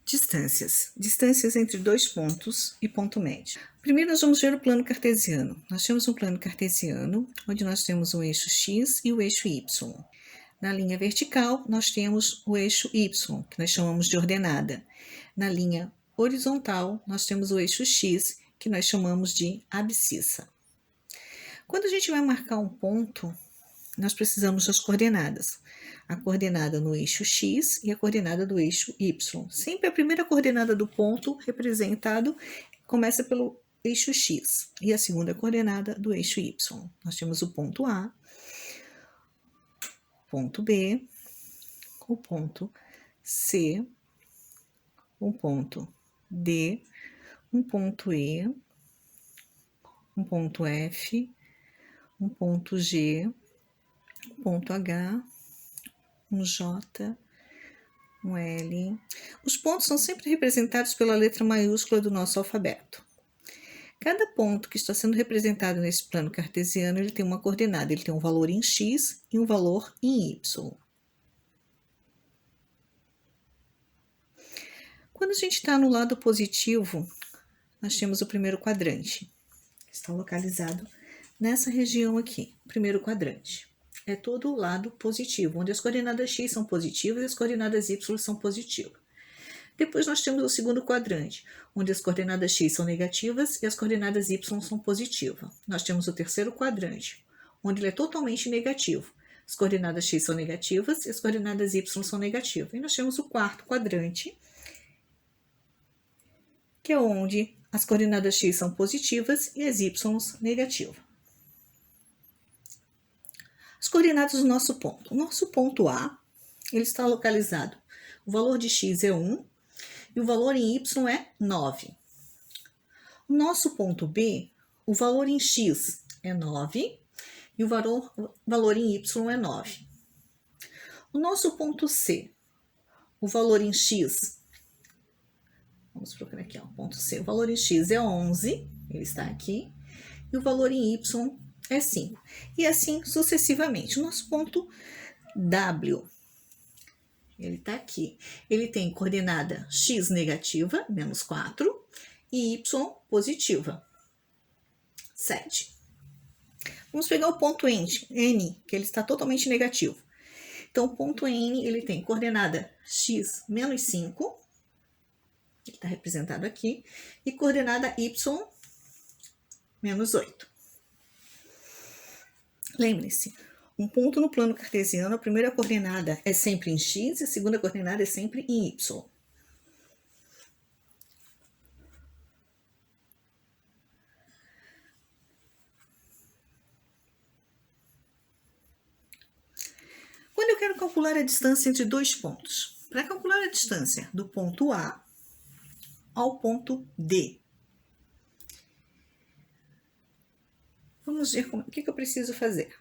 Distâncias. Distâncias entre dois pontos e ponto médio. Primeiro nós vamos ver o plano cartesiano. Nós temos um plano cartesiano, onde nós temos o eixo x e o eixo y. Na linha vertical, nós temos o eixo y, que nós chamamos de ordenada. Na linha horizontal, nós temos o eixo x, que nós chamamos de abscissa. Quando a gente vai marcar um ponto, nós precisamos das coordenadas. A coordenada no eixo x e a coordenada do eixo y. Sempre a primeira coordenada do ponto representado começa pelo eixo x e a segunda coordenada do eixo y. Nós temos o ponto A, ponto B, o ponto C, um ponto D, um ponto E, um ponto F, um ponto G, um ponto H, um J, um L. Os pontos são sempre representados pela letra maiúscula do nosso alfabeto. Cada ponto que está sendo representado nesse plano cartesiano, ele tem uma coordenada, ele tem um valor em x e um valor em y. Quando a gente está no lado positivo, nós temos o primeiro quadrante. Está localizado nessa região aqui, primeiro quadrante. É todo o lado positivo, onde as coordenadas x são positivas e as coordenadas y são positivas. Depois nós temos o segundo quadrante, onde as coordenadas x são negativas e as coordenadas y são positivas. Nós temos o terceiro quadrante, onde ele é totalmente negativo. As coordenadas x são negativas e as coordenadas y são negativas. E nós temos o quarto quadrante, que é onde as coordenadas x são positivas e as y negativas. As coordenadas do nosso ponto. O nosso ponto A, ele está localizado. O valor de x é 1 e o valor em y é 9. O nosso ponto B, o valor em x é 9 e o valor em y é 9. O nosso ponto C, o valor em x, vamos procurar aqui, ó, ponto C, o valor em x é 11, ele está aqui, e o valor em y é 5. E assim sucessivamente. O nosso ponto W, ele está aqui. Ele tem coordenada x negativa, menos 4, e y positiva, 7. Vamos pegar o ponto N, que ele está totalmente negativo. Então, o ponto N, ele tem coordenada x menos 5, ele está representado aqui, e coordenada y menos 8. Lembre-se, um ponto no plano cartesiano, a primeira coordenada é sempre em x e a segunda coordenada é sempre em y. Quando eu quero calcular a distância entre dois pontos? Para calcular a distância do ponto A ao ponto D, vamos ver o que eu preciso fazer.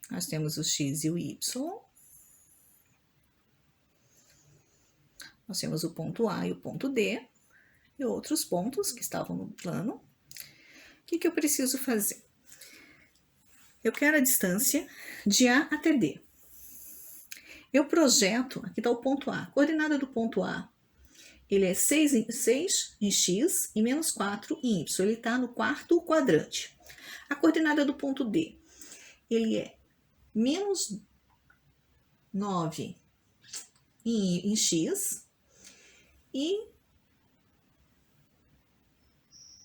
Nós temos o x e o y. Nós temos o ponto A e o ponto D. E outros pontos que estavam no plano. O que eu preciso fazer? Eu quero a distância de A até D. Eu projeto, aqui está o ponto A. A coordenada do ponto A, ele é 6 em x e menos 4 em y. Ele está no quarto quadrante. A coordenada do ponto D, ele é menos 9 em x e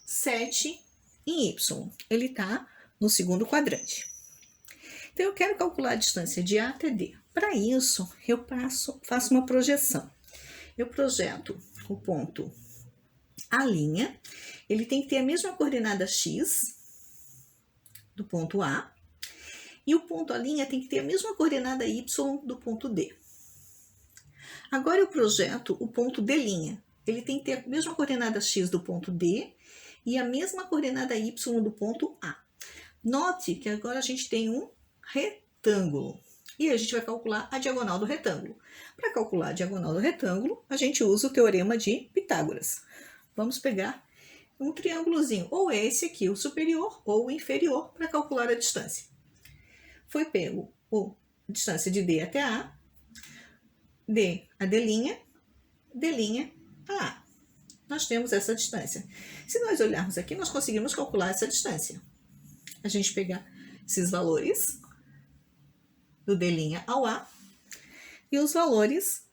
7 em y. Ele está no segundo quadrante. Então, eu quero calcular a distância de A até D. Para isso, eu faço uma projeção. Eu projeto o ponto A', ele tem que ter a mesma coordenada x do ponto A, e o ponto A' tem que ter a mesma coordenada y do ponto D. Agora eu projeto o ponto D', ele tem que ter a mesma coordenada x do ponto D e a mesma coordenada y do ponto A. Note que agora a gente tem um retângulo. E a gente vai calcular a diagonal do retângulo. Para calcular a diagonal do retângulo, a gente usa o teorema de Pitágoras. Vamos pegar um triângulozinho, ou esse aqui, o superior ou o inferior, para calcular a distância. Foi pego a distância de D até A, D a D', D' A. Nós temos essa distância. Se nós olharmos aqui, nós conseguimos calcular essa distância. A gente pegar esses valores do D' ao A e os valores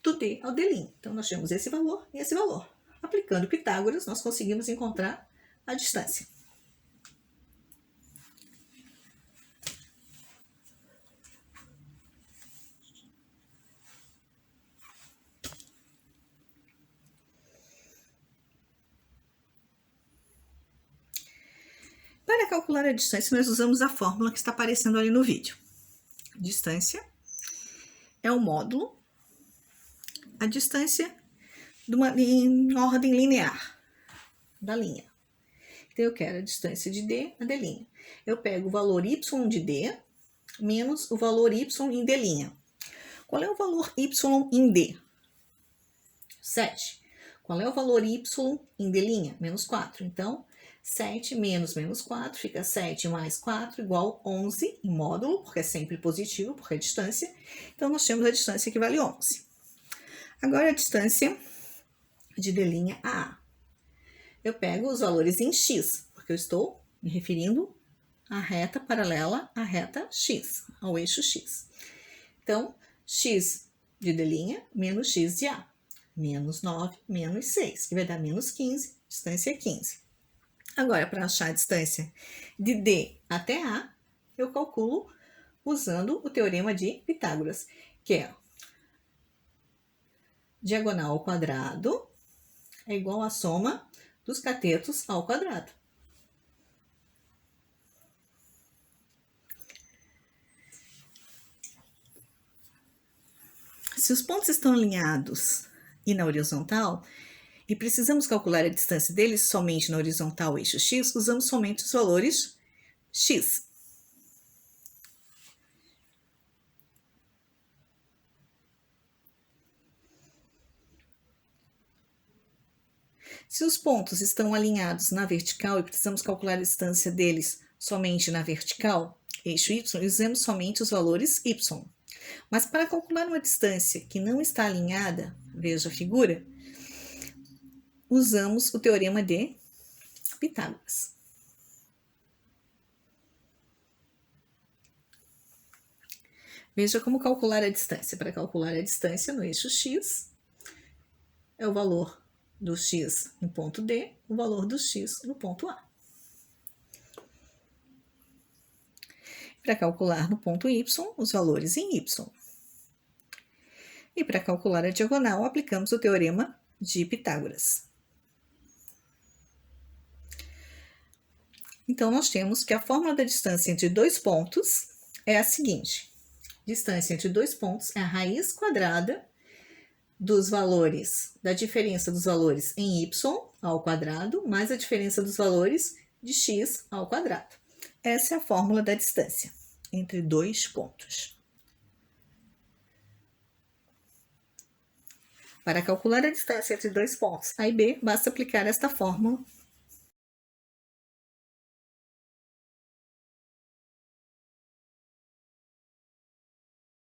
do D ao D'. Então, nós temos esse valor e esse valor. Aplicando Pitágoras, nós conseguimos encontrar a distância. Para calcular a distância, nós usamos a fórmula que está aparecendo ali no vídeo. Distância é o módulo, a distância em ordem linear da linha. Então, eu quero a distância de D a D'. Eu pego o valor y de D menos o valor y em D'. Qual é o valor y em D? 7. Qual é o valor y em D'? Menos 4. Então, 7 menos 4 fica 7 mais 4 igual 11 em módulo, porque é sempre positivo, porque é distância. Então, nós temos a distância que vale 11. Agora, a distância de D' a A. Eu pego os valores em x, porque eu estou me referindo à reta paralela à reta x, ao eixo x. Então, x de D' menos x de A. Menos 9 menos 6, que vai dar menos 15, distância é 15. Agora, para achar a distância de D até A, eu calculo usando o teorema de Pitágoras, que é diagonal ao quadrado é igual à soma dos catetos ao quadrado. Se os pontos estão alinhados e na horizontal, e precisamos calcular a distância deles somente na horizontal eixo x, usamos somente os valores x. Se os pontos estão alinhados na vertical e precisamos calcular a distância deles somente na vertical, eixo y, usamos somente os valores y. Mas para calcular uma distância que não está alinhada, veja a figura, usamos o teorema de Pitágoras. Veja como calcular a distância. Para calcular a distância no eixo x, é o valor do x em ponto D, o valor do x no ponto A. Para calcular no ponto y, os valores em y. E para calcular a diagonal, aplicamos o teorema de Pitágoras. Então, nós temos que a fórmula da distância entre dois pontos é a seguinte. Distância entre dois pontos é a raiz quadrada dos valores, da diferença dos valores em y ao quadrado, mais a diferença dos valores de x ao quadrado. Essa é a fórmula da distância entre dois pontos. Para calcular a distância entre dois pontos A e B, basta aplicar esta fórmula